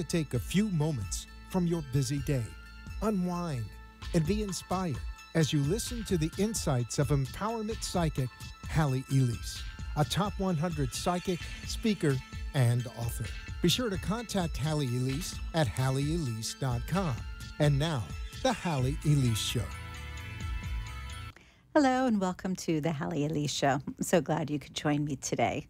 to take a few moments from your busy day. Unwind and be inspired as you listen to the insights of empowerment psychic Halley Elise, a top 100 psychic, speaker, and author. Be sure to contact Halley Elise at halleyelise.com. And now, The Halley Elise Show. Hello and welcome to the Halley Elise Show. I'm so glad you could join me today.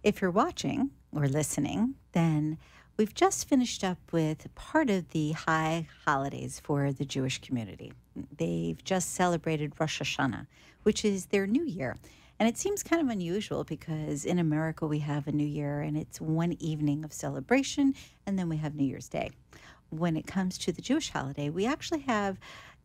If you're watching or listening, then we've just finished up with part of the high holidays for the Jewish community. They've just celebrated Rosh Hashanah, which is their new year. And it seems kind of unusual because in America we have a new year and it's one evening of celebration and then we have New Year's Day. When it comes to the Jewish holiday, we actually have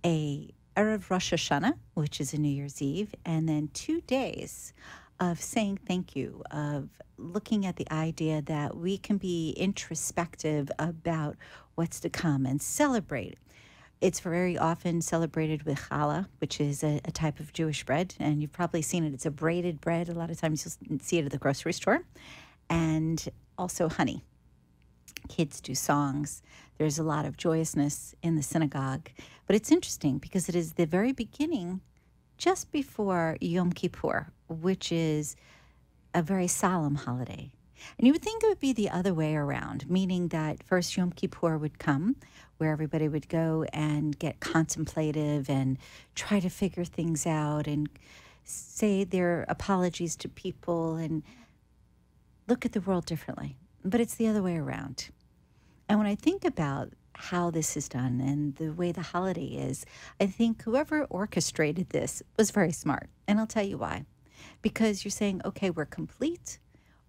a Erev Rosh Hashanah, which is a New Year's Eve, and then 2 days of saying thank you, of looking at the idea that we can be introspective about what's to come and celebrate. It's very often celebrated with challah, which is a type of Jewish bread, and you've probably seen it. It's a braided bread. A lot of times you'll see it at the grocery store, and also honey. Kids do songs. There's a lot of joyousness in the synagogue. But it's interesting because it is the very beginning, just before Yom Kippur, which is a very solemn holiday. And you would think it would be the other way around, meaning that first Yom Kippur would come, where everybody would go and get contemplative and try to figure things out and say their apologies to people and look at the world differently. But it's the other way around. And when I think about how this is done and the way the holiday is, I think whoever orchestrated this was very smart. And I'll tell you why. Because you're saying, okay, we're complete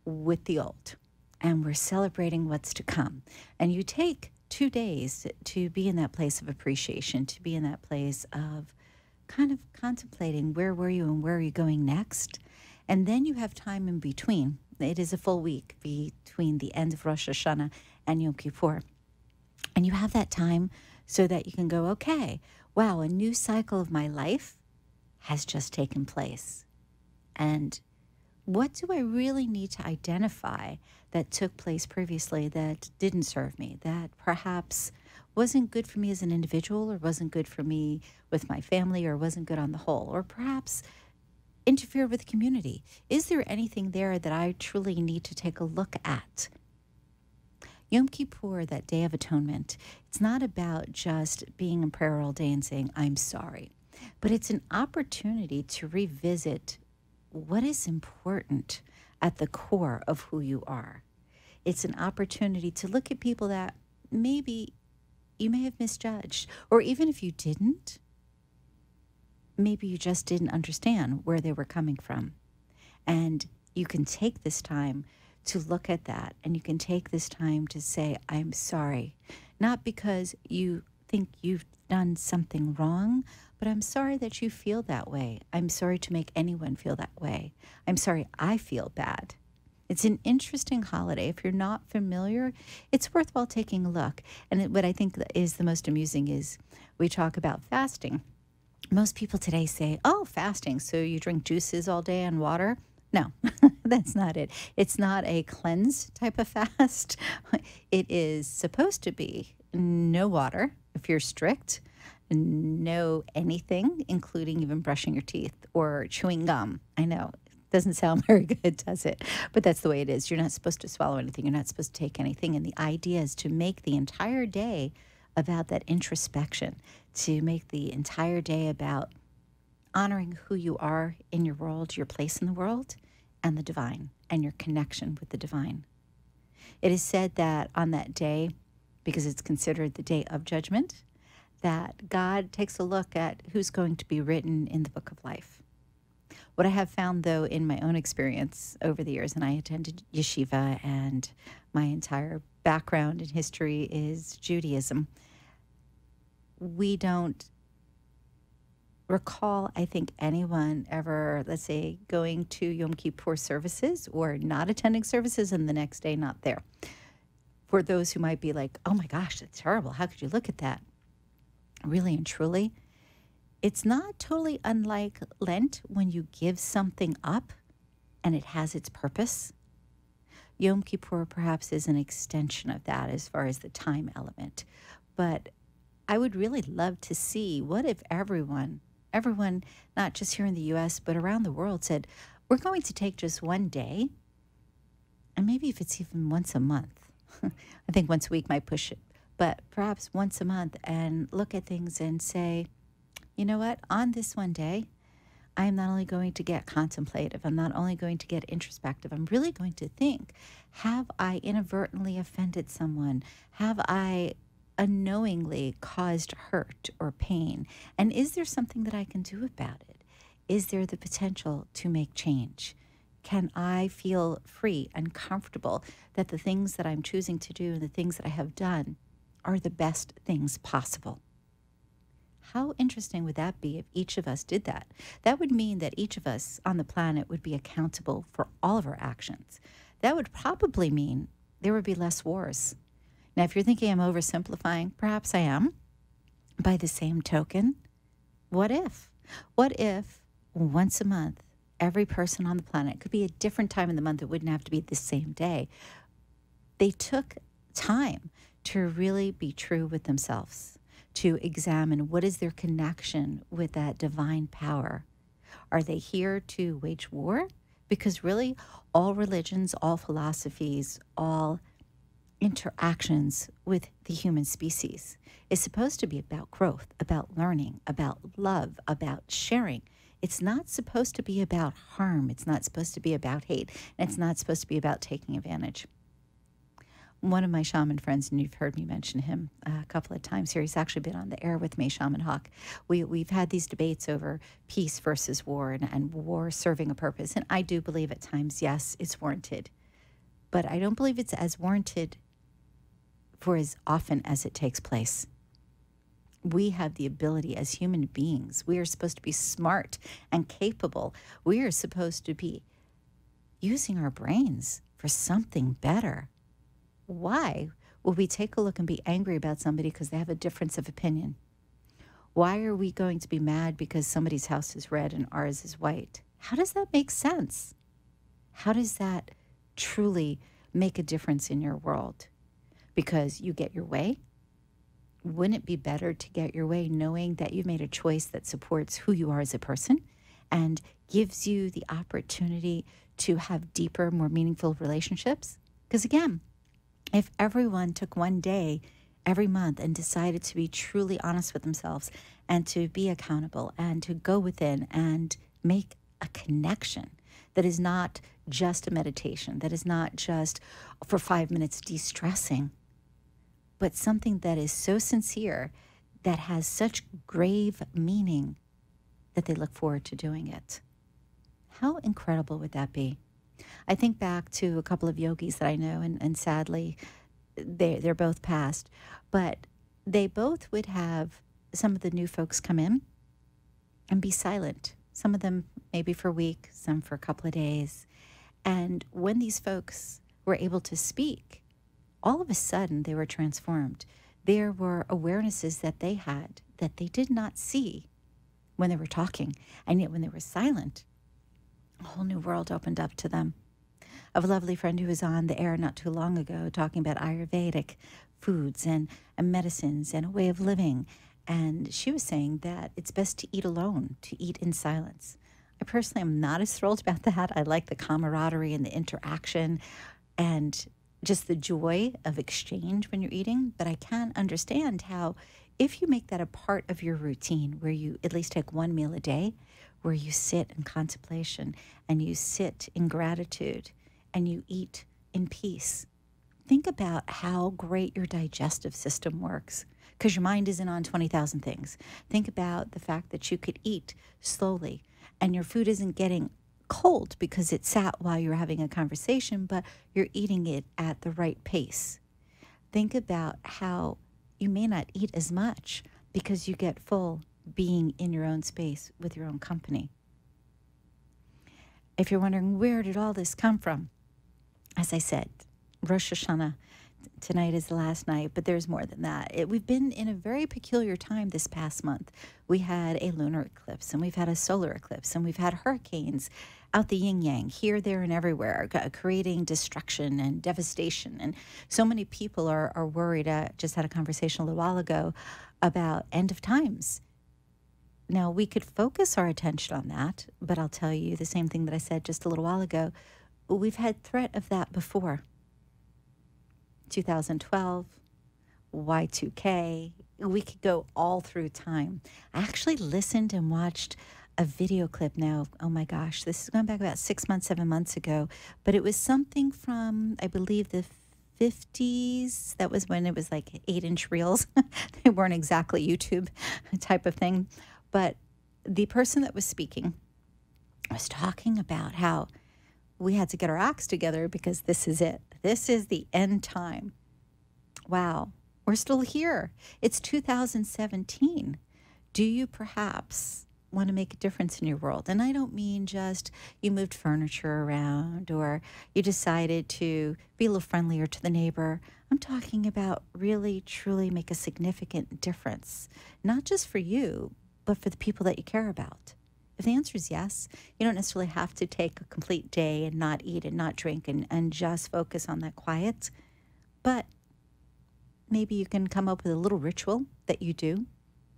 with the old and we're celebrating what's to come. And you take 2 days to be in that place of appreciation, to be in that place of kind of contemplating where were you and where are you going next. And then you have time in between. It is a full week between the end of Rosh Hashanah and Yom Kippur. And you have that time so that you can go, okay, wow, a new cycle of my life has just taken place. And what do I really need to identify that took place previously that didn't serve me, that perhaps wasn't good for me as an individual or wasn't good for me with my family or wasn't good on the whole, or perhaps interfered with the community? Is there anything there that I truly need to take a look at? Yom Kippur, that Day of Atonement, it's not about just being in prayer all day and saying, I'm sorry, but it's an opportunity to revisit what is important at the core of who you are. It's an opportunity to look at people that maybe you may have misjudged, or even if you didn't, maybe you just didn't understand where they were coming from. And you can take this time to look at that, and you can take this time to say, I'm sorry, not because you think you've done something wrong, but I'm sorry that you feel that way. I'm sorry to make anyone feel that way. I'm sorry I feel bad. It's an interesting holiday. If you're not familiar, it's worthwhile taking a look. And what I think is the most amusing is we talk about fasting. Most people today say, oh, fasting, so you drink juices all day and water? No, that's not it. It's not a cleanse type of fast. It is supposed to be no water if you're strict, no anything, including even brushing your teeth or chewing gum. I know, it doesn't sound very good, does it? But that's the way it is. You're not supposed to swallow anything. You're not supposed to take anything. And the idea is to make the entire day about that introspection, to make the entire day about honoring who you are in your world, your place in the world, and the divine, and your connection with the divine. It is said that on that day, because it's considered the day of judgment, that God takes a look at who's going to be written in the book of life. What I have found, though, in my own experience over the years, and I attended yeshiva, and my entire background in history is Judaism, we don't recall, I think, anyone ever, let's say, going to Yom Kippur services or not attending services and the next day not there. For those who might be like, oh my gosh, that's terrible. How could you look at that? Really and truly, it's not totally unlike Lent when you give something up and it has its purpose. Yom Kippur perhaps is an extension of that as far as the time element. But I would really love to see what if everyone, not just here in the U.S., but around the world said, we're going to take just one day, and maybe if it's even once a month. I think once a week might push it, but perhaps once a month, and look at things and say, you know what, on this one day, I am not only going to get contemplative, I'm not only going to get introspective, I'm really going to think, have I inadvertently offended someone? Have I unknowingly caused hurt or pain? And is there something that I can do about it? Is there the potential to make change? Can I feel free and comfortable that the things that I'm choosing to do and the things that I have done are the best things possible? How interesting would that be if each of us did that? That would mean that each of us on the planet would be accountable for all of our actions. That would probably mean there would be less wars. Now, if you're thinking I'm oversimplifying, perhaps I am. By the same token, what if? What if once a month, every person on the planet, it could be a different time in the month, it wouldn't have to be the same day, they took time to really be true with themselves, to examine what is their connection with that divine power. Are they here to wage war? Because really, all religions, all philosophies, all interactions with the human species is supposed to be about growth, about learning, about love, about sharing. It's not supposed to be about harm. It's not supposed to be about hate. And it's not supposed to be about taking advantage. One of my shaman friends, and you've heard me mention him a couple of times here, he's actually been on the air with me, Shaman Hawk. We've had these debates over peace versus war and war serving a purpose. And I do believe at times, yes, it's warranted. But I don't believe it's as warranted for as often as it takes place. We have the ability as human beings. We are supposed to be smart and capable. We are supposed to be using our brains for something better. Why will we take a look and be angry about somebody because they have a difference of opinion? Why are we going to be mad because somebody's house is red and ours is white? How does that make sense? How does that truly make a difference in your world? Because you get your way? Wouldn't it be better to get your way knowing that you've made a choice that supports who you are as a person and gives you the opportunity to have deeper, more meaningful relationships? Because again, if everyone took one day every month and decided to be truly honest with themselves and to be accountable and to go within and make a connection that is not just a meditation, that is not just for 5 minutes de-stressing, but something that is so sincere, that has such grave meaning that they look forward to doing it. How incredible would that be? I think back to a couple of yogis that I know, and sadly, they're both passed, but they both would have some of the new folks come in and be silent. Some of them maybe for a week, some for a couple of days. And when these folks were able to speak, all of a sudden they were transformed. There were awarenesses that they had that they did not see when they were talking. And yet when they were silent, a whole new world opened up to them. I have a lovely friend who was on the air not too long ago talking about Ayurvedic foods and medicines and a way of living. And she was saying that it's best to eat alone, to eat in silence. I personally am not as thrilled about that. I like the camaraderie and the interaction and just the joy of exchange when you're eating. But I can understand how if you make that a part of your routine, where you at least take one meal a day, where you sit in contemplation and you sit in gratitude and you eat in peace, think about how great your digestive system works, because your mind isn't on 20,000 things. Think about the fact that you could eat slowly and your food isn't getting cold because it sat while you're having a conversation, but you're eating it at the right pace. Think about how you may not eat as much because you get full being in your own space with your own company. If you're wondering, where did all this come from? As I said, Rosh Hashanah, tonight is the last night, but there's more than that. We've been in a very peculiar time this past month. We had a lunar eclipse, and we've had a solar eclipse, and we've had hurricanes. out the yin yang, here, there, and everywhere, creating destruction and devastation. And so many people are worried. I just had a conversation a little while ago about end of times. Now, we could focus our attention on that, but I'll tell you the same thing that I said just a little while ago. We've had threat of that before. 2012, Y2K, we could go all through time. I actually listened and watched a video clip now. Oh my gosh, this is going back about 6 months, 7 months ago, but it was something from, I believe, the 50s. That was when it was like 8-inch reels. They weren't exactly YouTube type of thing. But the person that was speaking was talking about how we had to get our acts together because this is it. This is the end time. Wow, we're still here. It's 2017. Do you perhaps want to make a difference in your world? And I don't mean just you moved furniture around or you decided to be a little friendlier to the neighbor. I'm talking about really, truly make a significant difference, not just for you, but for the people that you care about. If the answer is yes, you don't necessarily have to take a complete day and not eat and not drink and just focus on that quiet. But maybe you can come up with a little ritual that you do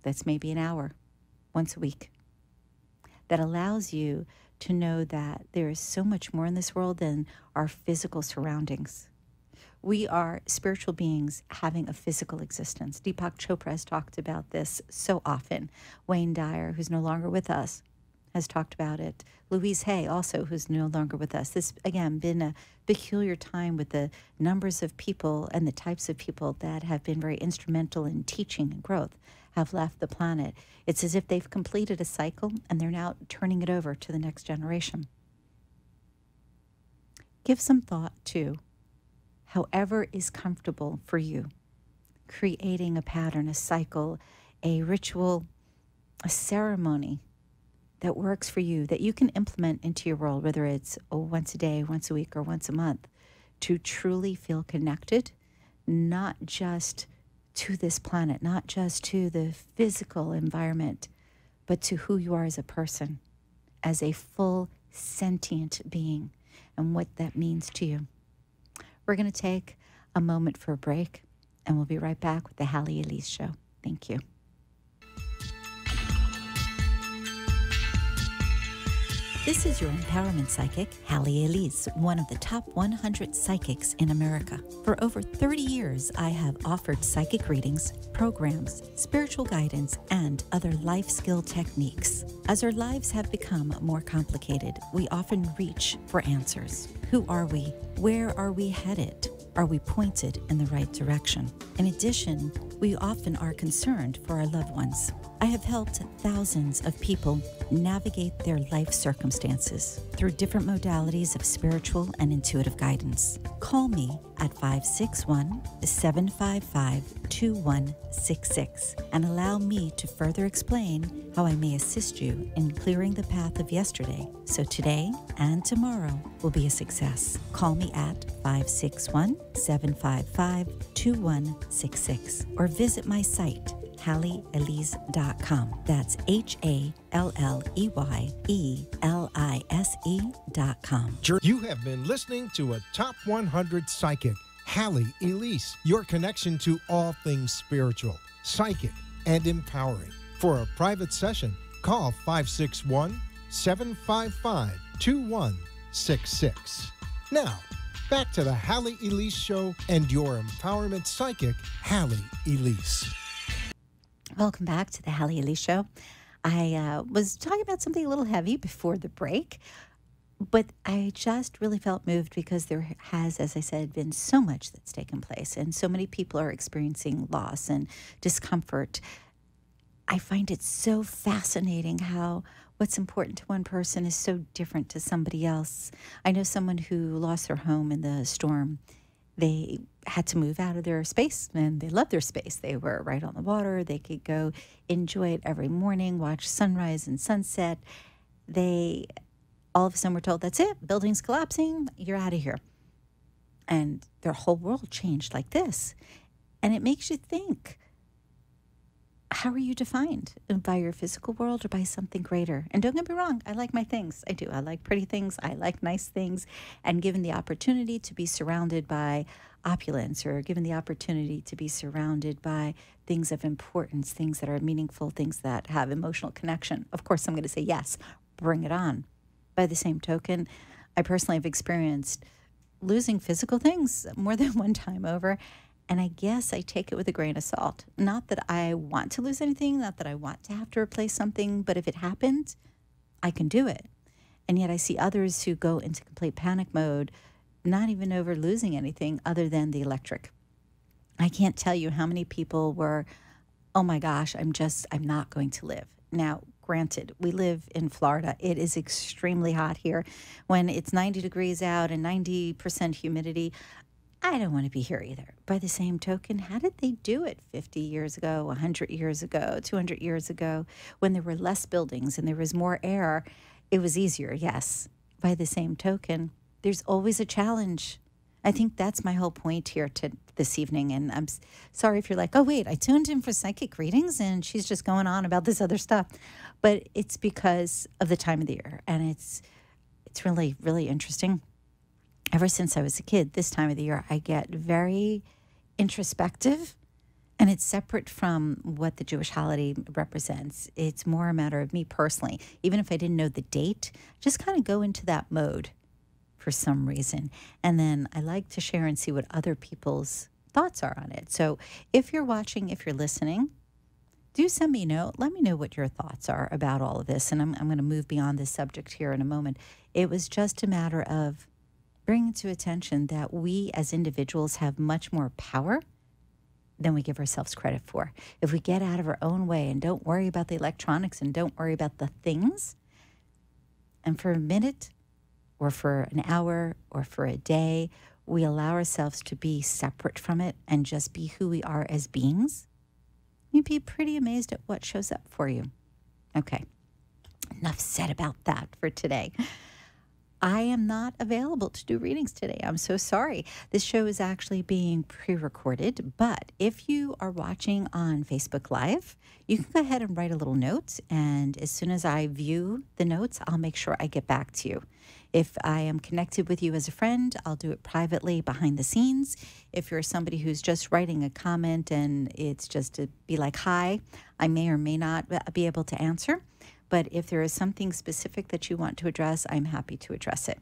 that's maybe an hour once a week that allows you to know that there is so much more in this world than our physical surroundings. We are spiritual beings having a physical existence. Deepak Chopra has talked about this so often. Wayne Dyer, who's no longer with us, has talked about it. Louise Hay, also, who's no longer with us. This, again, been a peculiar time with the numbers of people and the types of people that have been very instrumental in teaching and growth have left the planet. It's as if they've completed a cycle and they're now turning it over to the next generation. Give some thought to however is comfortable for you, creating a pattern, a cycle, a ritual, a ceremony that works for you, that you can implement into your world, whether it's once a day, once a week, or once a month, to truly feel connected, not just to this planet, not just to the physical environment, but to who you are as a person, as a full sentient being, and what that means to you. We're going to take a moment for a break, and we'll be right back with the Halley Elise Show. Thank you. This is your empowerment psychic, Halley Elise, one of the top 100 psychics in America. For over 30 years, I have offered psychic readings, programs, spiritual guidance, and other life skill techniques. As our lives have become more complicated, we often reach for answers. Who are we? Where are we headed? Are we pointed in the right direction? In addition, we often are concerned for our loved ones. I have helped thousands of people navigate their life circumstances through different modalities of spiritual and intuitive guidance. Call me at 561-755-2166 and allow me to further explain how I may assist you in clearing the path of yesterday so today and tomorrow will be a success. Call me at 561-755-2166 or visit my site, HalleyElise.com. That's HalleyElise.com. You have been listening to a Top 100 Psychic, Halley Elise, your connection to all things spiritual, psychic, and empowering. For a private session, call 561-755-2166. Now, back to the Halley Elise Show and your empowerment psychic, Halley Elise. Welcome back to the Halley Elise Show. I was talking about something a little heavy before the break, but I just really felt moved because there has, as I said, been so much that's taken place, and so many people are experiencing loss and discomfort. I find it so fascinating how what's important to one person is so different to somebody else. I know someone who lost their home in the storm. They had to move out of their space, and they loved their space. They were right on the water. They could go enjoy it every morning, watch sunrise and sunset. They all of a sudden were told, that's it, building's collapsing, you're out of here. And their whole world changed like this. And it makes you think, how are you defined? By your physical world or by something greater? And don't get me wrong, I like my things. I do. I like pretty things. I like nice things. And given the opportunity to be surrounded by opulence, or given the opportunity to be surrounded by things of importance, things that are meaningful, things that have emotional connection, of course, I'm going to say yes, bring it on. By the same token, I personally have experienced losing physical things more than one time over. And I guess I take it with a grain of salt. Not that I want to lose anything, not that I want to have to replace something, but if it happened, I can do it. And yet I see others who go into complete panic mode, not even over losing anything other than the electric. I can't tell you how many people were, oh my gosh, I'm not going to live. Now, granted, we live in Florida. It is extremely hot here. When it's 90 degrees out and 90% humidity, I don't want to be here either. By the same token, how did they do it 50 years ago, 100 years ago, 200 years ago, when there were less buildings and there was more air? It was easier, yes. By the same token, there's always a challenge. I think that's my whole point here this evening. And I'm sorry if you're like, oh, wait, I tuned in for psychic readings and she's just going on about this other stuff. But it's because of the time of the year. And it's really, really interesting. Ever since I was a kid, this time of the year, I get very introspective, and it's separate from what the Jewish holiday represents. It's more a matter of me personally. Even if I didn't know the date, just kind of go into that mode for some reason. And then I like to share and see what other people's thoughts are on it. So if you're watching, if you're listening, do send me a note. Let me know what your thoughts are about all of this. And I'm going to move beyond this subject here in a moment. It was just a matter of bringing to attention that we as individuals have much more power than we give ourselves credit for. If we get out of our own way and don't worry about the electronics and don't worry about the things, and for a minute or for an hour or for a day, we allow ourselves to be separate from it and just be who we are as beings, you'd be pretty amazed at what shows up for you. Okay, enough said about that for today. I am not available to do readings today. I'm so sorry. This show is actually being pre-recorded, but if you are watching on Facebook Live, you can go ahead and write a little note, and as soon as I view the notes, I'll make sure I get back to you. If I am connected with you as a friend, I'll do it privately behind the scenes. If you're somebody who's just writing a comment and it's just to be like, hi, I may or may not be able to answer. But if there is something specific that you want to address, I'm happy to address it.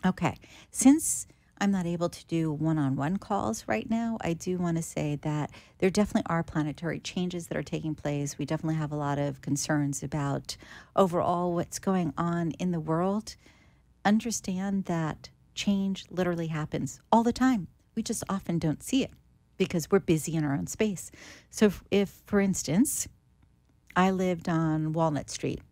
Okay, since I'm not able to do one-on-one calls right now, I do want to say that there definitely are planetary changes that are taking place. We definitely have a lot of concerns about overall what's going on in the world. Understand that change literally happens all the time. We just often don't see it because we're busy in our own space. So if for instance, I lived on Walnut Street,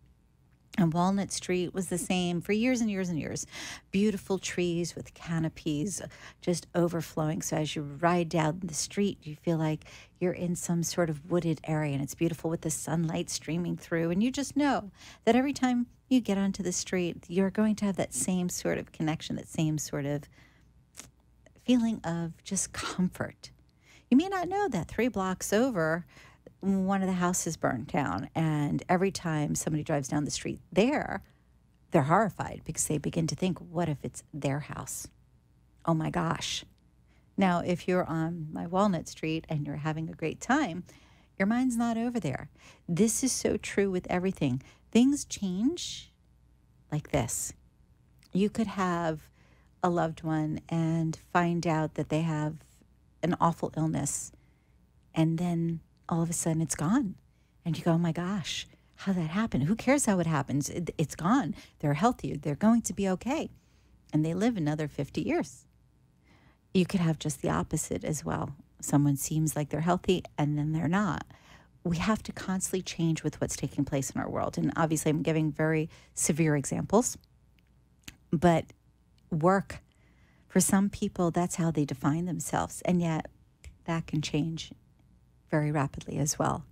and Walnut Street was the same for years and years and years. Beautiful trees with canopies just overflowing. So as you ride down the street, you feel like you're in some sort of wooded area, and it's beautiful with the sunlight streaming through. And you just know that every time you get onto the street, you're going to have that same sort of connection, that same sort of feeling of just comfort. You may not know that 3 blocks over, one of the houses burned down, and every time somebody drives down the street there, they're horrified because they begin to think, what if it's their house? Oh my gosh. Now, if you're on my Walnut Street and you're having a great time, your mind's not over there. This is so true with everything. Things change like this. You could have a loved one and find out that they have an awful illness, and then all of a sudden it's gone. And you go, oh my gosh, how did that happen? Who cares how it happens? It's gone. They're healthy. They're going to be okay. And they live another 50 years. You could have just the opposite as well. Someone seems like they're healthy and then they're not. We have to constantly change with what's taking place in our world. And obviously I'm giving very severe examples. But work, for some people, that's how they define themselves. And yet that can change very rapidly as well.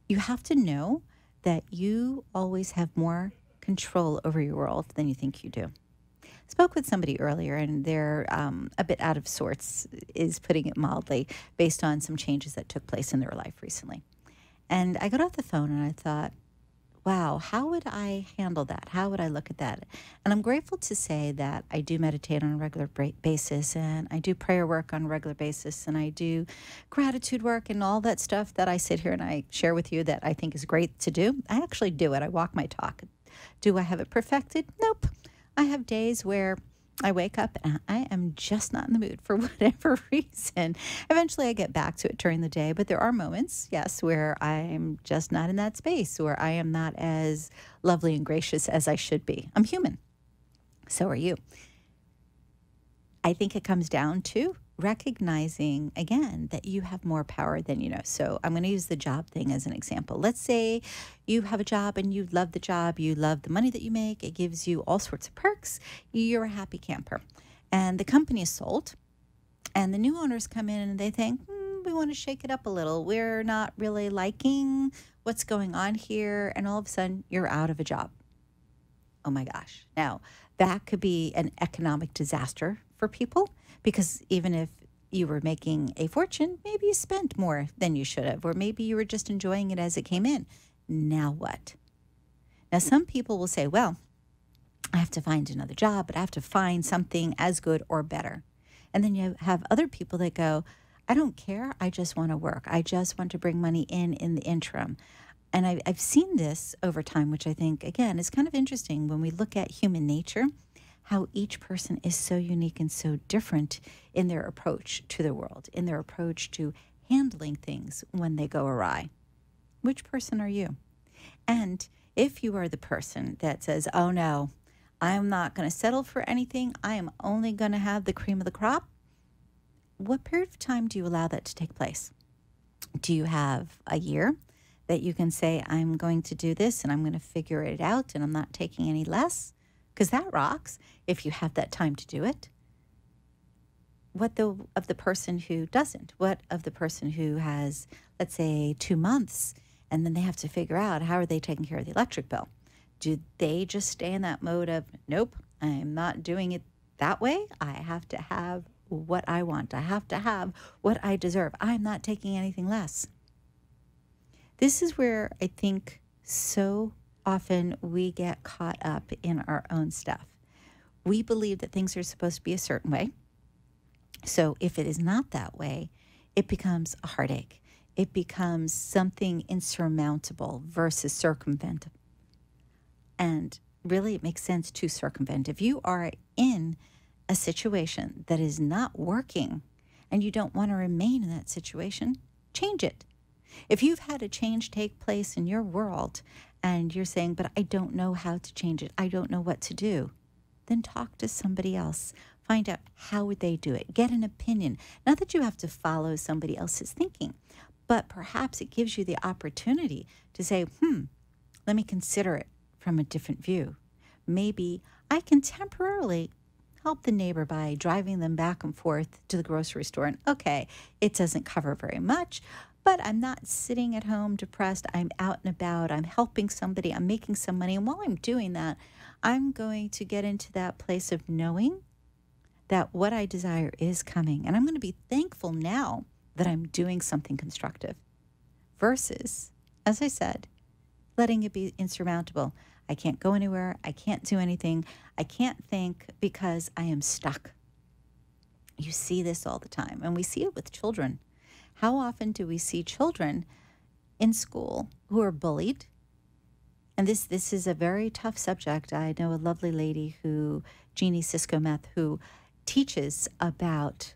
You have to know that you always have more control over your world than you think you do. Spoke with somebody earlier, and they're a bit out of sorts, is putting it mildly, based on some changes that took place in their life recently. And I got off the phone and I thought, wow, how would I handle that? How would I look at that? And I'm grateful to say that I do meditate on a regular basis, and I do prayer work on a regular basis, and I do gratitude work and all that stuff that I sit here and I share with you that I think is great to do. I actually do it. I walk my talk. Do I have it perfected? Nope. I have days where I wake up and I am just not in the mood for whatever reason. Eventually I get back to it during the day, but there are moments, yes, where I'm just not in that space, where I am not as lovely and gracious as I should be. I'm human. So are you. I think it comes down to recognizing, again, that you have more power than you know. So I'm going to use the job thing as an example. Let's say you have a job and you love the job, you love the money that you make, it gives you all sorts of perks, you're a happy camper. And the company is sold, and the new owners come in and they think, we want to shake it up a little. We're not really liking what's going on here. And all of a sudden, you're out of a job. Oh my gosh. Now, that could be an economic disaster for people, because even if you were making a fortune, maybe you spent more than you should have, or maybe you were just enjoying it as it came in. Now what? Now, some people will say, well, I have to find another job, but I have to find something as good or better. And then you have other people that go, I don't care. I just want to work. I just want to bring money in the interim. And I've seen this over time, which I think, again, is kind of interesting when we look at human nature, how each person is so unique and so different in their approach to the world, in their approach to handling things when they go awry. Which person are you? And if you are the person that says, oh no, I'm not going to settle for anything, I am only going to have the cream of the crop, what period of time do you allow that to take place? Do you have a year that you can say, I'm going to do this and I'm going to figure it out and I'm not taking any less? Because that rocks if you have that time to do it. What of the person who doesn't? What of the person who has, let's say, 2 months, and then they have to figure out how are they taking care of the electric bill? Do they just stay in that mode of, nope, I'm not doing it that way. I have to have what I want. I have to have what I deserve. I'm not taking anything less. This is where I think so often we get caught up in our own stuff. We believe that things are supposed to be a certain way. So if it is not that way, it becomes a heartache. It becomes something insurmountable versus circumvent. And really, it makes sense to circumvent. If you are in a situation that is not working and you don't want to remain in that situation, change it. If you've had a change take place in your world and you're saying, but I don't know how to change it, I don't know what to do, then talk to somebody else. Find out how would they do it. Get an opinion. Not that you have to follow somebody else's thinking, but perhaps it gives you the opportunity to say, let me consider it from a different view. Maybe I can temporarily help the neighbor by driving them back and forth to the grocery store. And okay, it doesn't cover very much, but I'm not sitting at home depressed. I'm out and about. I'm helping somebody. I'm making some money. And while I'm doing that, I'm going to get into that place of knowing that what I desire is coming. And I'm going to be thankful now that I'm doing something constructive versus, as I said, letting it be insurmountable. I can't go anywhere. I can't do anything. I can't think because I am stuck. You see this all the time, and we see it with children. How often do we see children in school who are bullied? And this is a very tough subject. I know a lovely lady who, Jeannie Cisco-Meth, who teaches about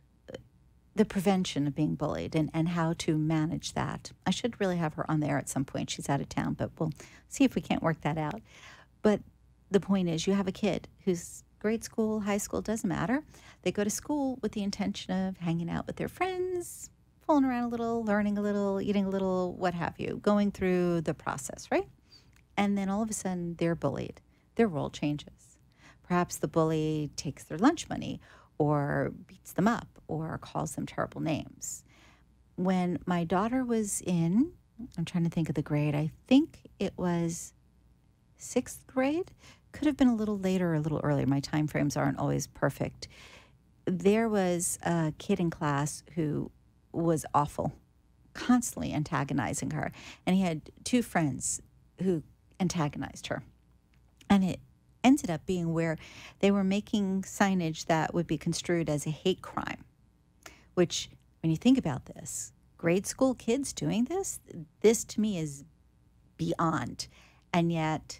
the prevention of being bullied and how to manage that. I should really have her on there at some point. She's out of town, but we'll see if we can't work that out. But the point is, you have a kid who's grade school, high school, doesn't matter. They go to school with the intention of hanging out with their friends, fooling around a little, learning a little, eating a little, what have you, going through the process, right? And then all of a sudden, they're bullied. Their role changes. Perhaps the bully takes their lunch money or beats them up or calls them terrible names. When my daughter was in, I'm trying to think of the grade, I think it was 6th grade, could have been a little later or a little earlier. My time frames aren't always perfect. There was a kid in class who was awful constantly antagonizing her. And he had two friends who antagonized her. And it ended up being where they were making signage that would be construed as a hate crime, which, when you think about this, grade school kids doing this to me is beyond. And yet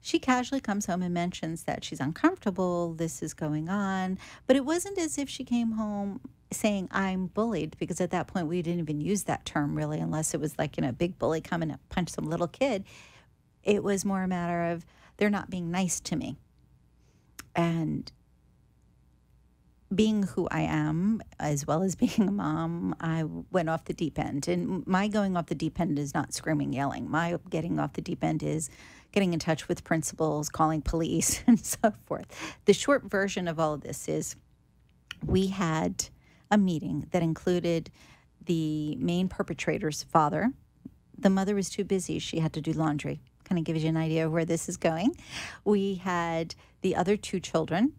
she casually comes home and mentions that she's uncomfortable, this is going on. But it wasn't as if she came home saying, I'm bullied, because at that point we didn't even use that term really, unless it was like, a big bully coming to punch some little kid. It was more a matter of, they're not being nice to me. And being who I am, as well as being a mom, I went off the deep end. And my going off the deep end is not screaming, yelling. My getting off the deep end is getting in touch with principals, calling police, and so forth. The short version of all of this is we had a meeting that included the main perpetrator's father. The mother was too busy. She had to do laundry. Kind of gives you an idea of where this is going. We had the other two children,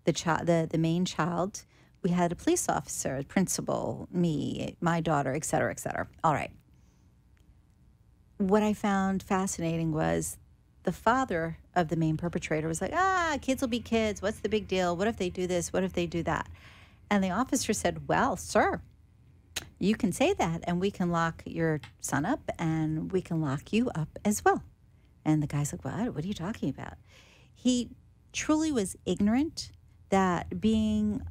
the main child. We had a police officer, a principal, me, my daughter, et cetera, et cetera. All right. What I found fascinating was the father of the main perpetrator was like, kids will be kids. What's the big deal? What if they do this? What if they do that? And the officer said, well, sir, you can say that, and we can lock your son up, and we can lock you up as well. And the guy's like, what are you talking about? He truly was ignorant that being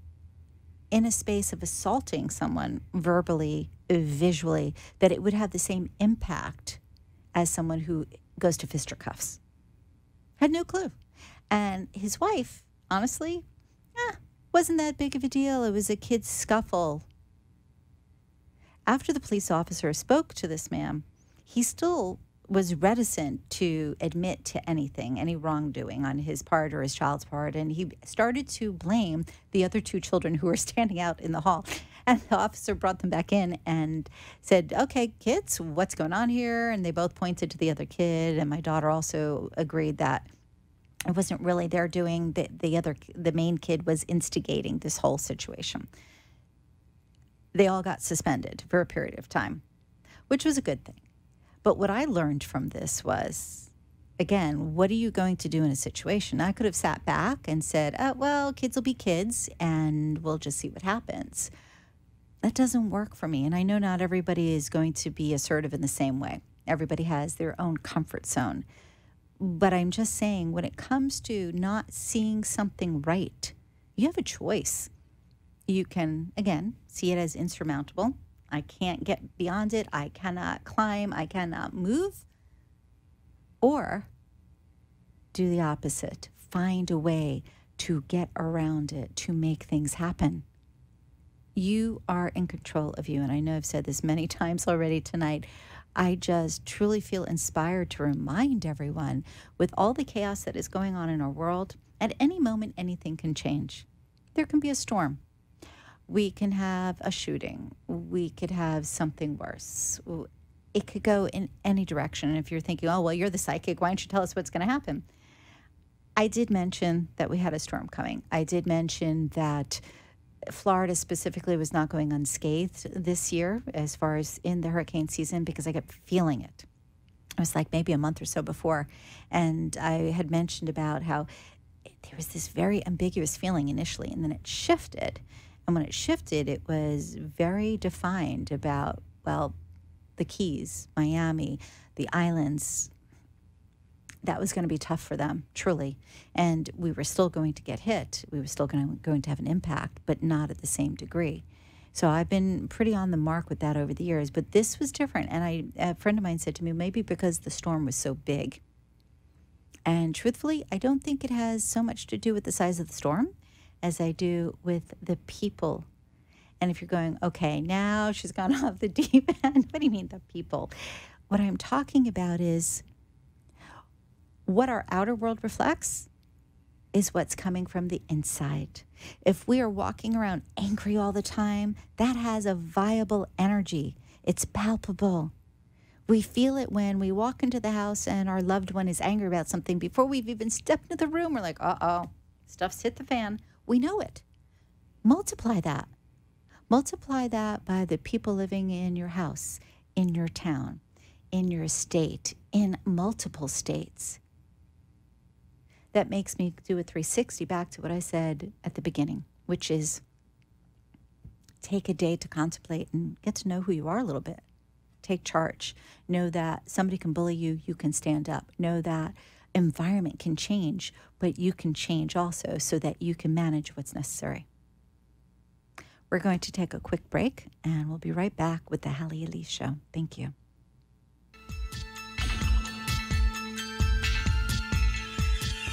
in a space of assaulting someone verbally, visually, that it would have the same impact as someone who goes to fisticuffs. Had no clue. And his wife, honestly, wasn't that big of a deal. It was a kid's scuffle. After the police officer spoke to this man, he still was reticent to admit to anything, any wrongdoing on his part or his child's part. And he started to blame the other two children who were standing out in the hall. And the officer brought them back in and said, okay, kids, what's going on here? And they both pointed to the other kid. And my daughter also agreed that it wasn't really their doing. The main kid was instigating this whole situation. They all got suspended for a period of time, which was a good thing. But what I learned from this was, again, what are you going to do in a situation? I could have sat back and said, well, kids will be kids, and we'll just see what happens. That doesn't work for me. And I know not everybody is going to be assertive in the same way. Everybody has their own comfort zone. But I'm just saying, when it comes to not seeing something right, you have a choice. You can, again, see it as insurmountable. I can't get beyond it. I cannot climb. I cannot move. Or do the opposite. Find a way to get around it, to make things happen. You are in control of you. And I know I've said this many times already tonight. I just truly feel inspired to remind everyone, with all the chaos that is going on in our world, at any moment, anything can change. There can be a storm. We can have a shooting. We could have something worse. It could go in any direction. And if you're thinking, oh, well, you're the psychic, why don't you tell us what's going to happen? I did mention that we had a storm coming. I did mention that Florida specifically was not going unscathed this year as far as in the hurricane season, because I kept feeling it. It was like maybe a month or so before. And I had mentioned about how there was this very ambiguous feeling initially, and then it shifted. And when it shifted, it was very defined about, well, the Keys, Miami, the islands. That was going to be tough for them, truly. And we were still going to get hit. We were still going to have an impact, but not at the same degree. So I've been pretty on the mark with that over the years. But this was different. And a friend of mine said to me, maybe because the storm was so big. And truthfully, I don't think it has so much to do with the size of the storm as I do with the people. And if you're going, okay, now she's gone off the deep end. What do you mean, the people? What I'm talking about is what our outer world reflects is what's coming from the inside. If we are walking around angry all the time, that has a viable energy. It's palpable. We feel it when we walk into the house and our loved one is angry about something. Before we've even stepped into the room, we're like, uh-oh, stuff's hit the fan. We know it. Multiply that. Multiply that by the people living in your house, in your town, in your state, in multiple states. That makes me do a 360 back to what I said at the beginning, which is take a day to contemplate and get to know who you are a little bit. Take charge. Know that somebody can bully you, you can stand up. Know that environment can change, but you can change also so that you can manage what's necessary. We're going to take a quick break, and we'll be right back with the Halley Elise Show. Thank you.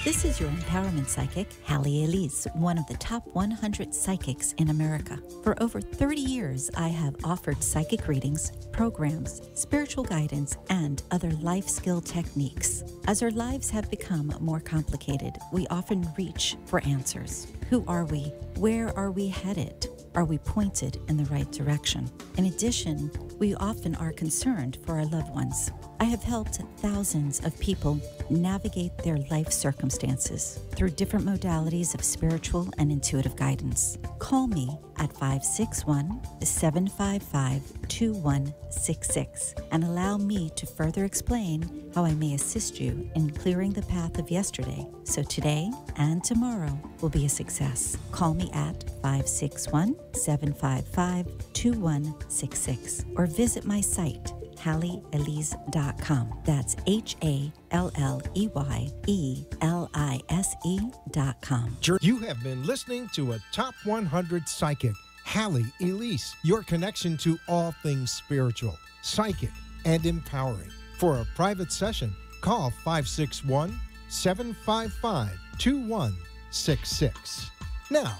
This is your empowerment psychic, Halley Elise, one of the top 100 psychics in America. For over 30 years, I have offered psychic readings, programs, spiritual guidance, and other life skill techniques. As our lives have become more complicated, we often reach for answers. Who are we? Where are we headed? Are we pointed in the right direction? In addition, we often are concerned for our loved ones. I have helped thousands of people navigate their life circumstances through different modalities of spiritual and intuitive guidance. Call me at 561-755-2166 and allow me to further explain how I may assist you in clearing the path of yesterday so today and tomorrow will be a success. Call me at 561-755-2166 or visit my site, HalleyElise.com. That's HalleyElise.com. You have been listening to a Top 100 Psychic, Halley Elise, your connection to all things spiritual, psychic, and empowering. For a private session, call 561-755-2166. Now,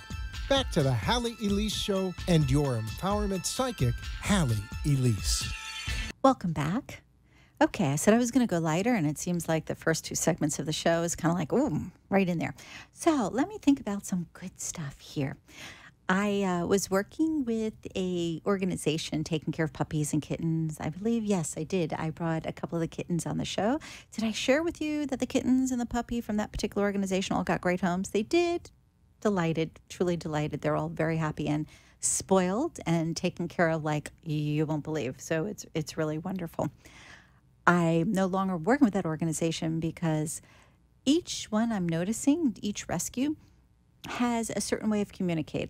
back to the Halley Elise Show and your empowerment psychic, Halley Elise. Welcome back. Okay, I said I was going to go lighter, and it seems like the first two segments of the show is kind of like, ooh, right in there. So let me think about some good stuff here. I was working with a organization taking care of puppies and kittens. I believe, yes, I did. I brought a couple of the kittens on the show. Did I share with you that the kittens and the puppy from that particular organization all got great homes? They did. Delighted, truly delighted. They're all very happy and spoiled and taken care of like you won't believe. So it's really wonderful. I'm no longer working with that organization because each one I'm noticing, each rescue, has a certain way of communicating.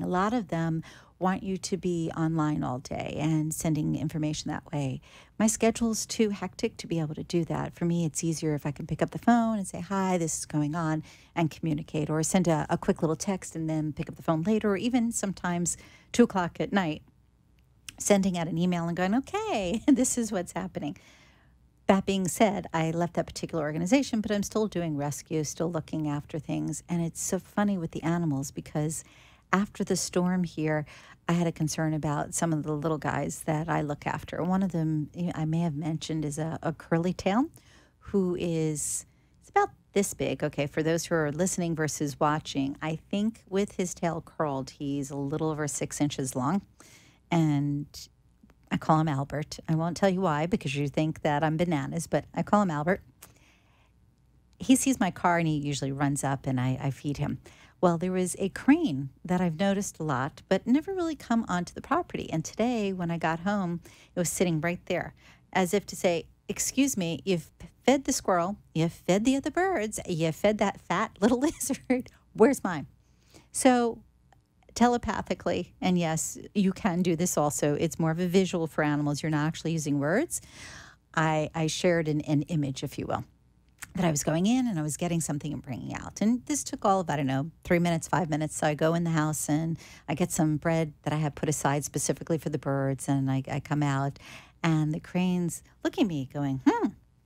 A lot of them want you to be online all day and sending information that way. My schedule's too hectic to be able to do that. For me, it's easier if I can pick up the phone and say, hi, this is going on, and communicate, or send a quick little text and then pick up the phone later, or even sometimes 2 o'clock at night, sending out an email and going, okay, this is what's happening. That being said, I left that particular organization, but I'm still doing rescue, still looking after things. And it's so funny with the animals because after the storm here, I had a concern about some of the little guys that I look after. One of them I may have mentioned is a curly tail who is, it's about this big. Okay, for those who are listening versus watching, I think with his tail curled, he's a little over 6 inches long. And I call him Albert. I won't tell you why because you think that I'm bananas, but I call him Albert. He sees my car and he usually runs up and I feed him. Well, there was a crane that I've noticed a lot, but never really come onto the property. And today when I got home, it was sitting right there as if to say, excuse me, you've fed the squirrel, you've fed the other birds, you fed that fat little lizard. Where's mine? So telepathically, and yes, you can do this also. It's more of a visual for animals. You're not actually using words. I shared an image, if you will, that I was going in and I was getting something and bringing out. And this took all of, 3 minutes, 5 minutes. So I go in the house and I get some bread that I have put aside specifically for the birds. And I come out and the cranes look at me going,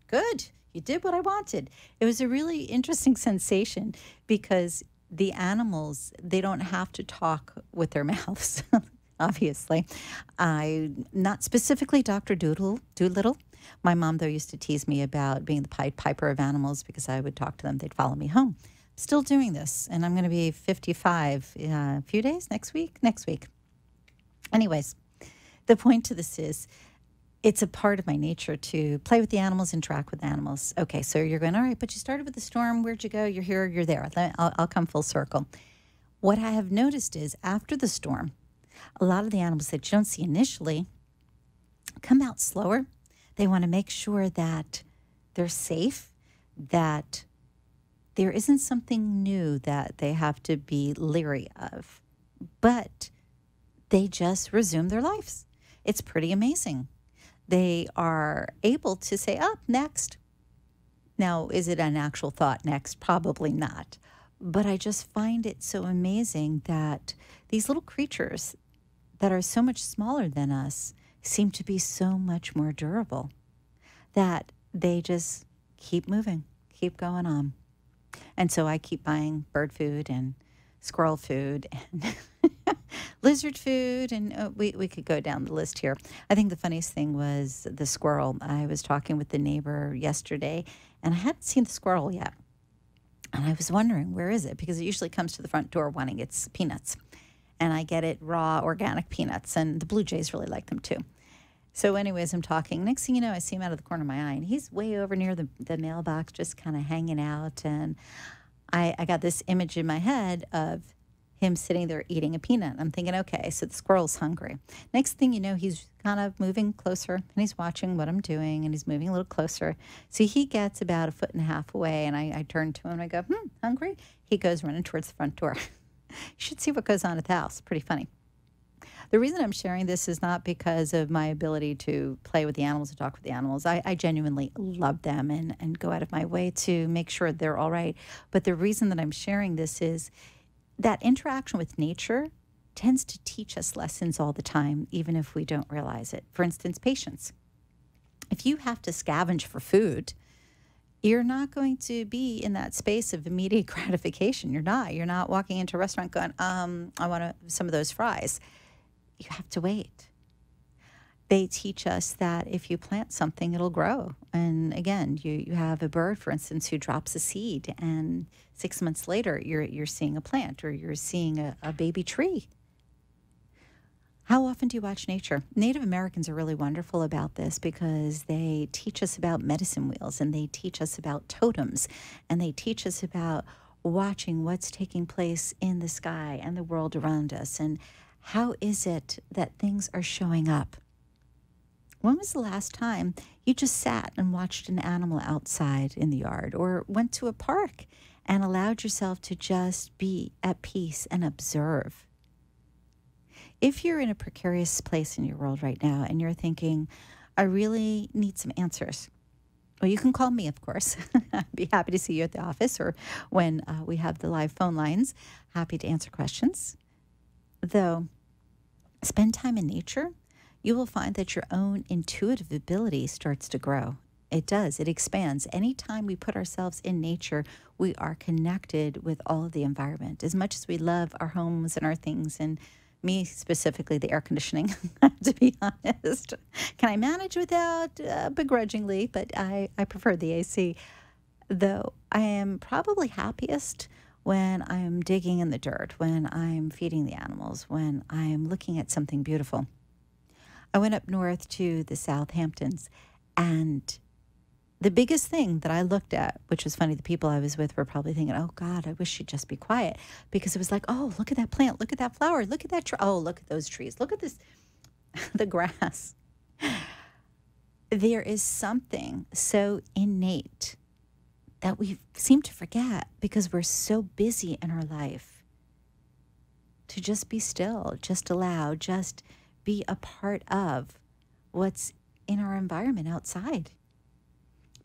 good. You did what I wanted. It was a really interesting sensation because the animals, they don't have to talk with their mouths, obviously. Not specifically Dr. Doolittle. My mom, though, used to tease me about being the Pied Piper of animals because I would talk to them. They'd follow me home. Still doing this, and I'm going to be 55 a few days, next week. Anyways, the point to this is it's a part of my nature to play with the animals, interact with animals. Okay, so you're going, all right, but you started with the storm. Where'd you go? You're here, you're there. I'll come full circle. What I have noticed is after the storm, a lot of the animals that you don't see initially come out slower. They want to make sure that they're safe, that there isn't something new that they have to be leery of, but they just resume their lives. It's pretty amazing. They are able to say, up, next. Now, is it an actual thought next? Probably not. But I just find it so amazing that these little creatures that are so much smaller than us seem to be so much more durable, that they just keep moving, keep going on. And so I keep buying bird food and squirrel food and lizard food, and we could go down the list here. I think the funniest thing was the squirrel. I was talking with the neighbor yesterday, and I hadn't seen the squirrel yet. And I was wondering, where is it? Because it usually comes to the front door wanting its peanuts. And I get it raw, organic peanuts, and the blue jays really like them too. So anyways, I'm talking. Next thing you know, I see him out of the corner of my eye, and he's way over near the mailbox, just kind of hanging out. And I got this image in my head of him sitting there eating a peanut. I'm thinking, okay, so the squirrel's hungry. Next thing you know, he's kind of moving closer, and he's watching what I'm doing, and he's moving a little closer. So he gets about 1.5 feet away, and I turn to him, and I go, hungry? He goes running towards the front door. You should see what goes on at the house. Pretty funny. The reason I'm sharing this is not because of my ability to play with the animals and talk with the animals. I genuinely love them and go out of my way to make sure they're all right. But the reason that I'm sharing this is that interaction with nature tends to teach us lessons all the time, even if we don't realize it. For instance, patience. If you have to scavenge for food, you're not going to be in that space of immediate gratification. You're not walking into a restaurant going, I want some of those fries. You have to wait. They teach us that if you plant something, it'll grow. And again, you have a bird, for instance, who drops a seed, and 6 months later, you're seeing a plant, or you're seeing a baby tree. How often do you watch nature? Native Americans are really wonderful about this because they teach us about medicine wheels, and they teach us about totems, and they teach us about watching what's taking place in the sky and the world around us, and how is it that things are showing up? When was the last time you just sat and watched an animal outside in the yard, or went to a park and allowed yourself to just be at peace and observe? If you're in a precarious place in your world right now and you're thinking, I really need some answers, well, you can call me, of course. I'd be happy to see you at the office, or when we have the live phone lines, happy to answer questions. Though, spend time in nature, you will find that your own intuitive ability starts to grow. It does. It expands. Anytime we put ourselves in nature, we are connected with all of the environment. As much as we love our homes and our things, and me specifically, the air conditioning, to be honest. Can I manage without begrudgingly, but I prefer the AC. Though I am probably happiest when I'm digging in the dirt, when I'm feeding the animals, when I'm looking at something beautiful. I went up north to the Southamptons, and the biggest thing that I looked at, which was funny, the people I was with were probably thinking, oh God, I wish she'd just be quiet, because it was like, oh, look at that plant, look at that flower, look at that tree, oh, look at those trees, look at this, the grass. There is something so innate that we seem to forget because we're so busy in our life to just be still, just allow, just be a part of what's in our environment outside.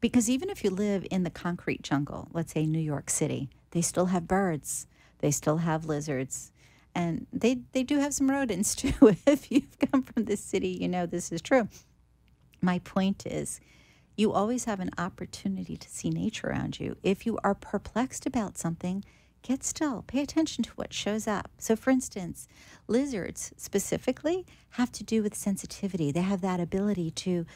Because even if you live in the concrete jungle, let's say New York City, they still have birds, they still have lizards, and they do have some rodents too. If you've come from this city, you know this is true. My point is, you always have an opportunity to see nature around you. If you are perplexed about something, get still. Pay attention to what shows up. So, for instance, lizards specifically have to do with sensitivity. They have that ability to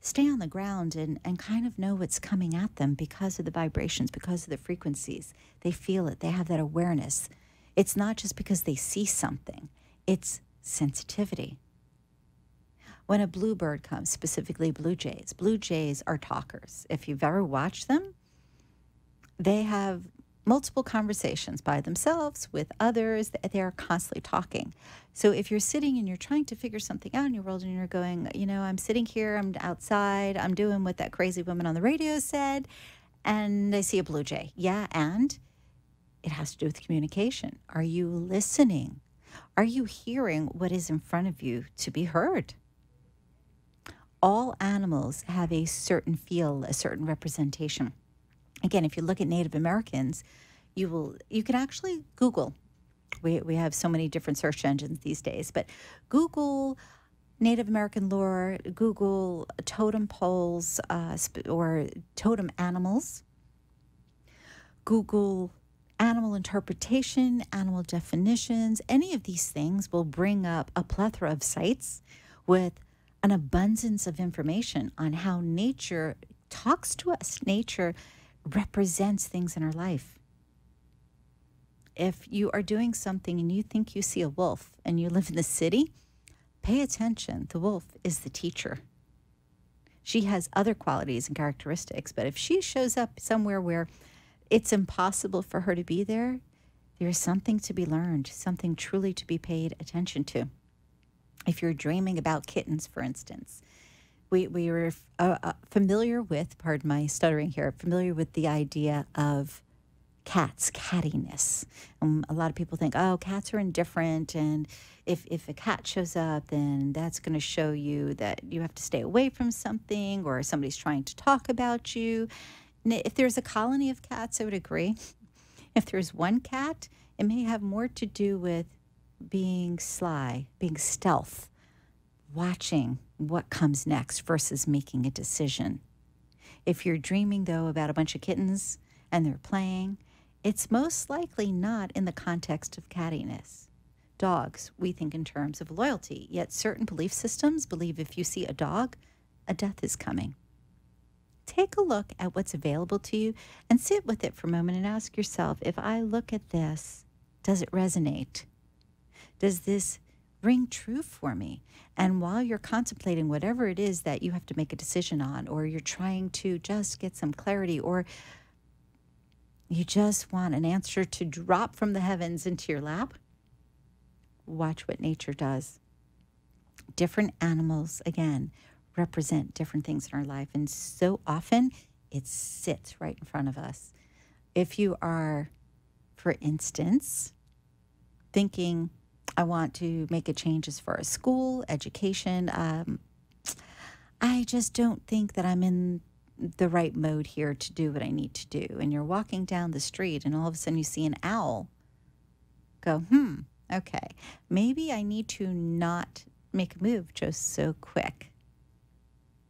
stay on the ground and kind of know what's coming at them because of the vibrations, because of the frequencies. They feel it. They have that awareness. It's not just because they see something. It's sensitivity. When a bluebird comes, specifically blue jays are talkers. If you've ever watched them, they have multiple conversations by themselves, with others. They are constantly talking. So if you're sitting and you're trying to figure something out in your world and you're going, I'm sitting here, I'm outside, I'm doing what that crazy woman on the radio said, and I see a blue jay. Yeah, and it has to do with communication. Are you listening? Are you hearing what is in front of you to be heard? All animals have a certain feel, a certain representation. Again, if you look at Native Americans, you can actually Google. We have so many different search engines these days, but Google Native American lore, Google totem poles or totem animals, Google animal interpretation, animal definitions. Any of these things will bring up a plethora of sites with an abundance of information on how nature talks to us. Nature represents things in our life. If you are doing something and you think you see a wolf and you live in the city, pay attention. The wolf is the teacher. She has other qualities and characteristics, but if she shows up somewhere where it's impossible for her to be there, there's something to be learned, something truly to be paid attention to. If you're dreaming about kittens, for instance, we were familiar with, pardon my stuttering here, familiar with the idea of cats, cattiness. A lot of people think, oh, cats are indifferent, and if a cat shows up, then that's going to show you that you have to stay away from something, or somebody's trying to talk about you. And if there's a colony of cats, I would agree. If there's one cat, it may have more to do with being sly, being stealth, watching what comes next versus making a decision. If you're dreaming, though, about a bunch of kittens and they're playing, it's most likely not in the context of cattiness. Dogs, we think in terms of loyalty, yet certain belief systems believe if you see a dog, a death is coming. Take a look at what's available to you and sit with it for a moment and ask yourself, if I look at this, does it resonate? Does this ring true for me? And while you're contemplating whatever it is that you have to make a decision on, or you're trying to just get some clarity, or you just want an answer to drop from the heavens into your lap, watch what nature does. Different animals, again, represent different things in our life, and so often it sits right in front of us. If you are, for instance, thinking, I want to make a change as far as school, education, I just don't think that I'm in the right mode here to do what I need to do. And you're walking down the street and all of a sudden you see an owl. Go, okay, maybe I need to not make a move just so quick.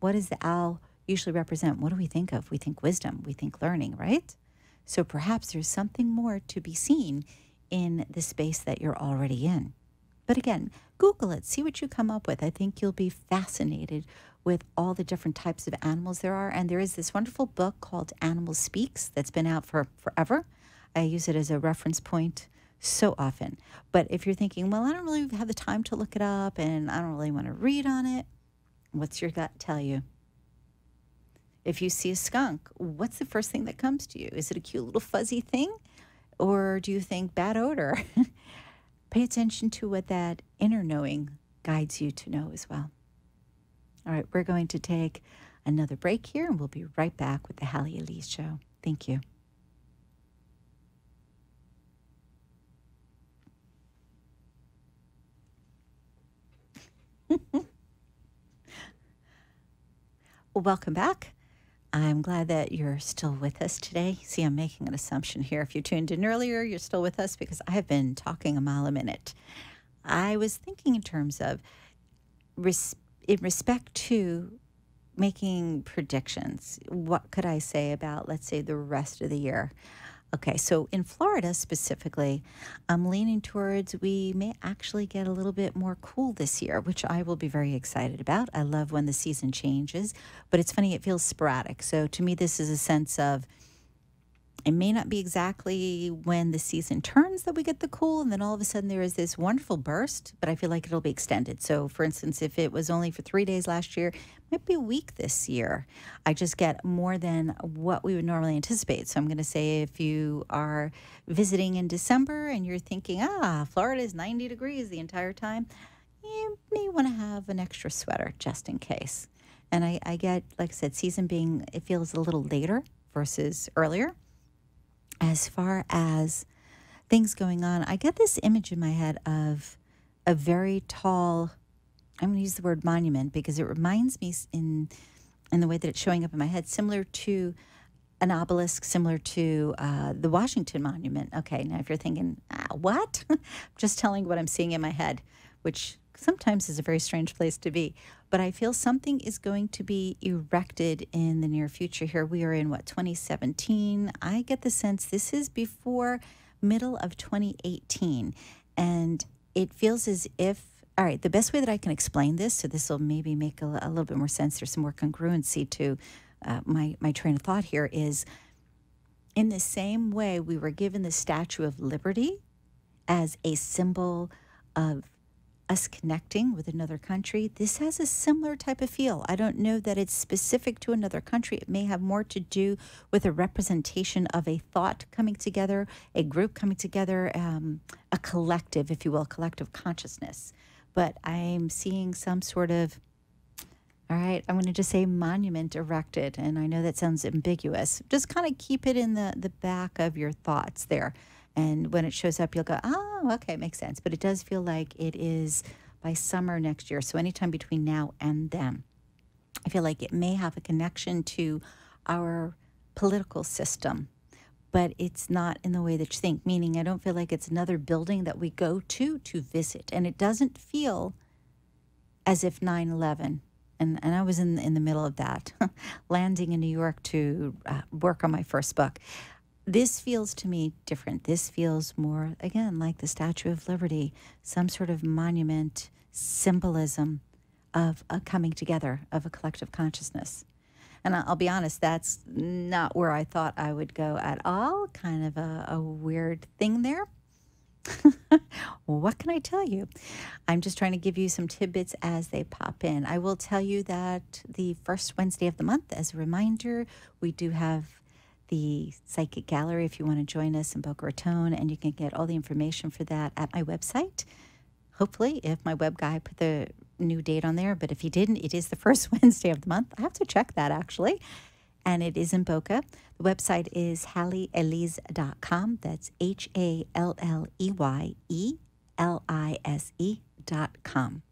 What does the owl usually represent? What do we think of? We think wisdom, we think learning, right? So perhaps there's something more to be seen in the space that you're already in. But again, Google it, see what you come up with. I think you'll be fascinated with all the different types of animals there are. And there is this wonderful book called Animal Speaks that's been out for forever. I use it as a reference point so often. But if you're thinking, well, I don't really have the time to look it up and I don't really want to read on it, what's your gut tell you? If you see a skunk, what's the first thing that comes to you? Is it a cute little fuzzy thing? Or do you think bad odor? Pay attention to what that inner knowing guides you to know as well. All right, we're going to take another break here, and we'll be right back with the Halley Elise Show. Thank you. Well, welcome back. I'm glad that you're still with us today. See, I'm making an assumption here. If you tuned in earlier, you're still with us because I have been talking a mile a minute. I was thinking in terms of, in respect to making predictions, what could I say about, let's say, the rest of the year? Okay, so in Florida specifically, I'm leaning towards we may actually get a little bit more cool this year, which I will be very excited about. I love when the season changes, but it's funny, it feels sporadic. So to me, this is a sense of It may not be exactly when the season turns that we get the cool, and then all of a sudden there is this wonderful burst, but I feel like it'll be extended. So, for instance, if it was only for 3 days last year, it might be a week this year. I just get more than what we would normally anticipate. So I'm going to say if you are visiting in December and you're thinking, Florida is 90 degrees the entire time, you may want to have an extra sweater just in case. And I get, like I said, season being, it feels a little later versus earlier. As far as things going on, I get this image in my head of a very tall, I'm going to use the word monument because it reminds me in the way that it's showing up in my head, similar to an obelisk, similar to the Washington Monument. Okay, now if you're thinking, what? I'm just telling what I'm seeing in my head, which sometimes is a very strange place to be. But I feel something is going to be erected in the near future here. We are in, 2017? I get the sense this is before middle of 2018. And it feels as if, all right, the best way that I can explain this, so this will maybe make a little bit more sense, there's some more congruency to my train of thought here, is in the same way we were given the Statue of Liberty as a symbol of us connecting with another country, this has a similar type of feel. I don't know that it's specific to another country. It may have more to do with a representation of a thought coming together, a group coming together, a collective, if you will, collective consciousness. But I'm seeing some sort of, all right, I'm going to just say monument erected. And I know that sounds ambiguous. Just kind of keep it in the back of your thoughts there. And when it shows up, you'll go, okay, makes sense. But it does feel like it is by summer next year. So anytime between now and then, I feel like it may have a connection to our political system, but it's not in the way that you think. Meaning I don't feel like it's another building that we go to visit. And it doesn't feel as if 9/11, and I was in the middle of that, landing in New York to work on my first book. This feels to me different. This feels more, again, like the Statue of Liberty, some sort of monument, symbolism of a coming together, of a collective consciousness. And I'll be honest, that's not where I thought I would go at all. Kind of a weird thing there. What can I tell you? I'm just trying to give you some tidbits as they pop in. I will tell you that the first Wednesday of the month, as a reminder, we do have the Psychic Gallery if you want to join us in Boca Raton, and you can get all the information for that at my website. Hopefully, if my web guy put the new date on there, but if he didn't, it is the first Wednesday of the month. I have to check that, actually. And it is in Boca. The website is HalleyElise.com. That's HalleyElise.com.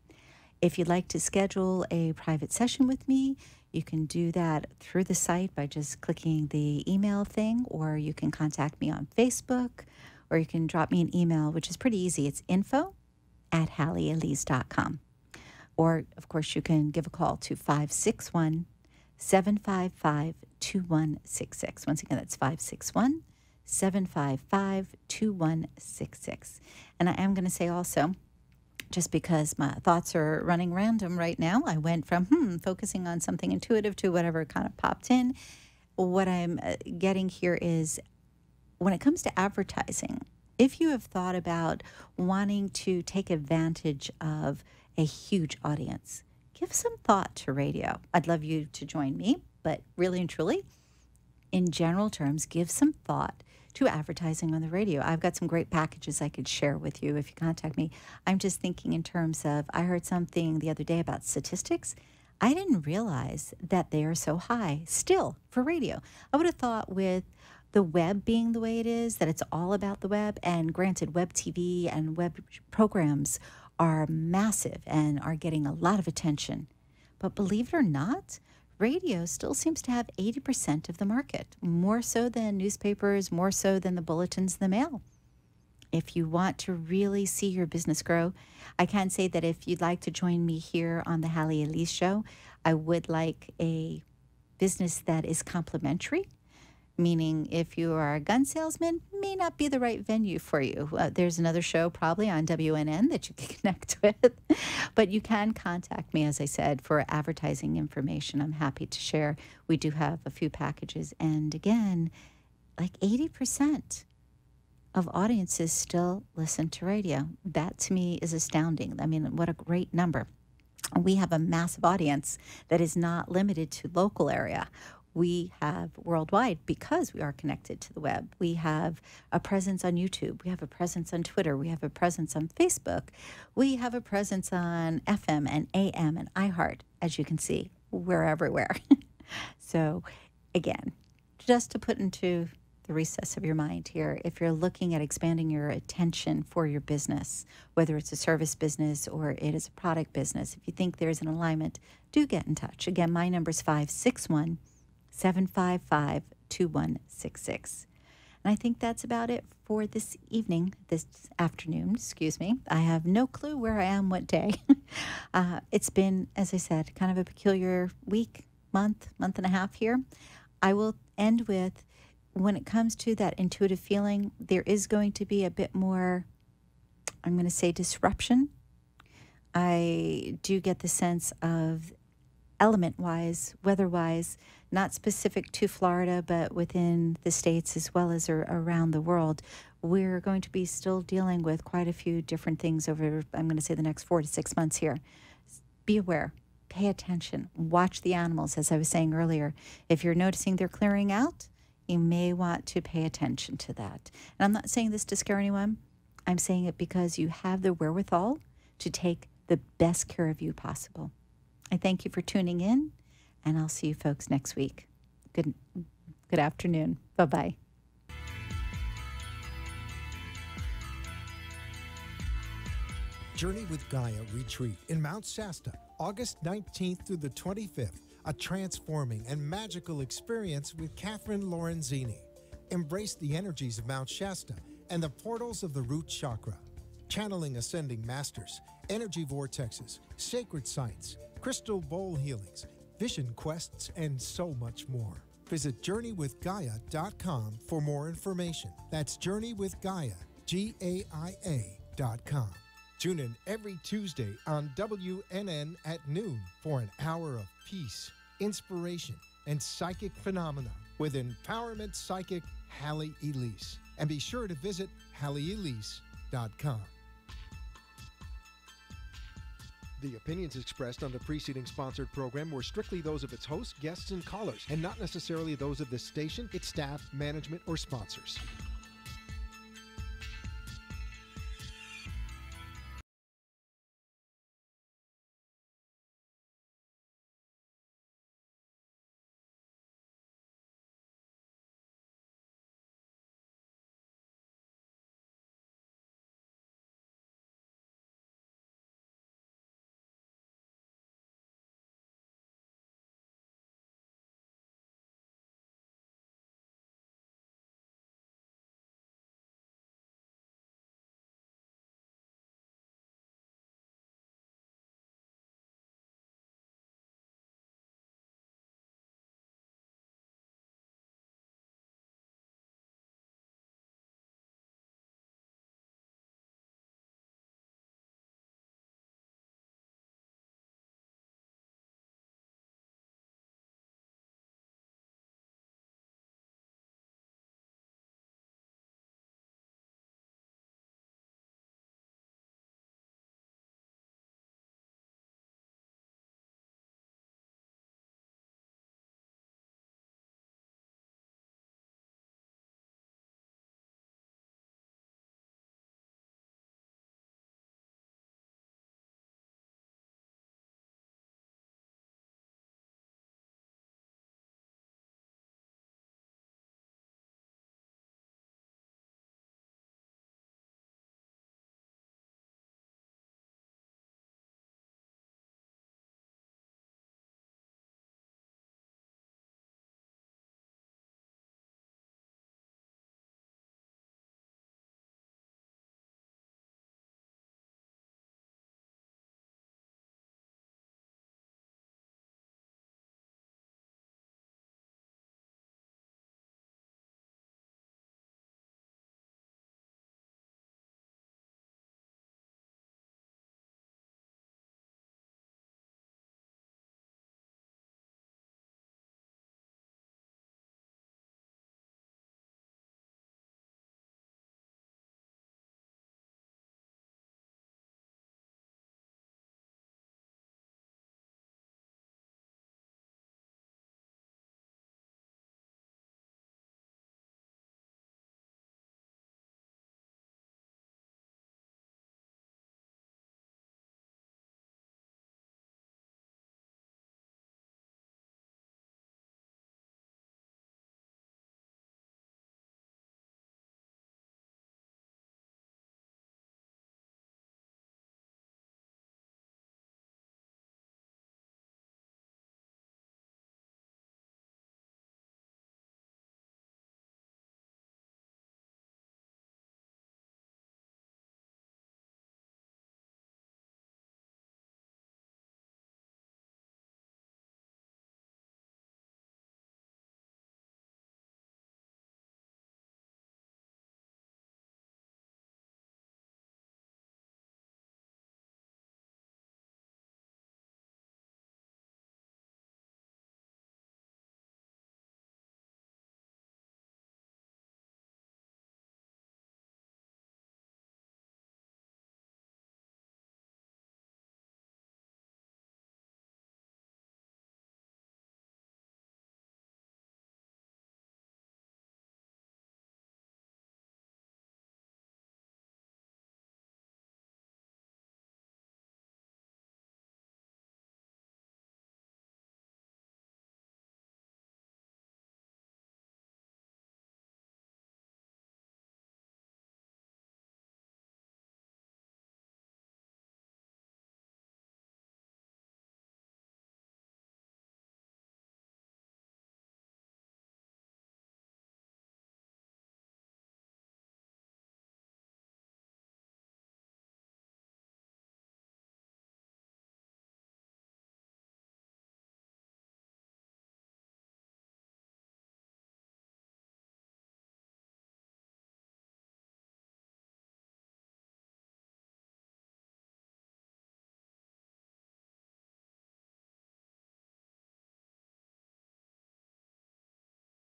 If you'd like to schedule a private session with me, you can do that through the site by just clicking the email thing, or you can contact me on Facebook, or you can drop me an email, which is pretty easy. It's info@HalleyElise.com. Or, of course, you can give a call to 561-755-2166. Once again, that's 561-755-2166. And I am going to say also, just because my thoughts are running random right now, I went from focusing on something intuitive to whatever kind of popped in. What I'm getting here is, when it comes to advertising, if you have thought about wanting to take advantage of a huge audience, give some thought to radio. I'd love you to join me, but really and truly, in general terms, give some thought to advertising on the radio. I've got some great packages I could share with you if you contact me. I'm just thinking in terms of, I heard something the other day about statistics. I didn't realize that they are so high still for radio. I would have thought with the web being the way it is, that it's all about the web. And granted, web TV and web programs are massive and are getting a lot of attention. But believe it or not, radio still seems to have 80% of the market, more so than newspapers, more so than the bulletins in the mail. If you want to really see your business grow, I can say that if you'd like to join me here on the Halley Elise Show, I would like a business that is complementary, meaning if you are a gun salesman, may not be the right venue for you. There's another show probably on WNN that you can connect with, but you can contact me, as I said, for advertising information. I'm happy to share. We do have a few packages. And again, like 80% of audiences still listen to radio. That to me is astounding. I mean, what a great number. We have a massive audience that is not limited to local area. We have worldwide because we are connected to the web. We have a presence on YouTube. We have a presence on Twitter. We have a presence on Facebook. We have a presence on FM and AM and iHeart. As you can see, we're everywhere. So again, just to put into the recess of your mind here, if you're looking at expanding your attention for your business, whether it's a service business or it is a product business, if you think there's an alignment, do get in touch. Again, my number is 561-755-2166. And I think that's about it for this afternoon, excuse me. I have no clue where I am, what day. It's been, as I said, kind of a peculiar week, month and a half here. I will end with, when it comes to that intuitive feeling, there is going to be a bit more, I'm going to say, disruption. I do get the sense of element-wise, weather-wise, not specific to Florida, but within the states as well as around the world. We're going to be still dealing with quite a few different things over, I'm going to say, the next 4 to 6 months here. Be aware. Pay attention. Watch the animals, as I was saying earlier. If you're noticing they're clearing out, you may want to pay attention to that. And I'm not saying this to scare anyone. I'm saying it because you have the wherewithal to take the best care of you possible. I thank you for tuning in, and I'll see you folks next week. Good afternoon. Bye-bye. Journey with Gaia Retreat in Mount Shasta, August 19th through the 25th. A transforming and magical experience with Catherine Lorenzini. Embrace the energies of Mount Shasta and the portals of the root chakra. Channeling ascending masters, energy vortexes, sacred sites, crystal bowl healings, vision quests, and so much more. Visit JourneyWithGaia.com for more information. That's JourneyWithGaia, GAIA.com. Tune in every Tuesday on WNN at noon for an hour of peace, inspiration, and psychic phenomena with empowerment psychic Halley Elise. And be sure to visit HalleyElise.com. The opinions expressed on the preceding sponsored program were strictly those of its hosts, guests, and callers, and not necessarily those of this station, its staff, management, or sponsors.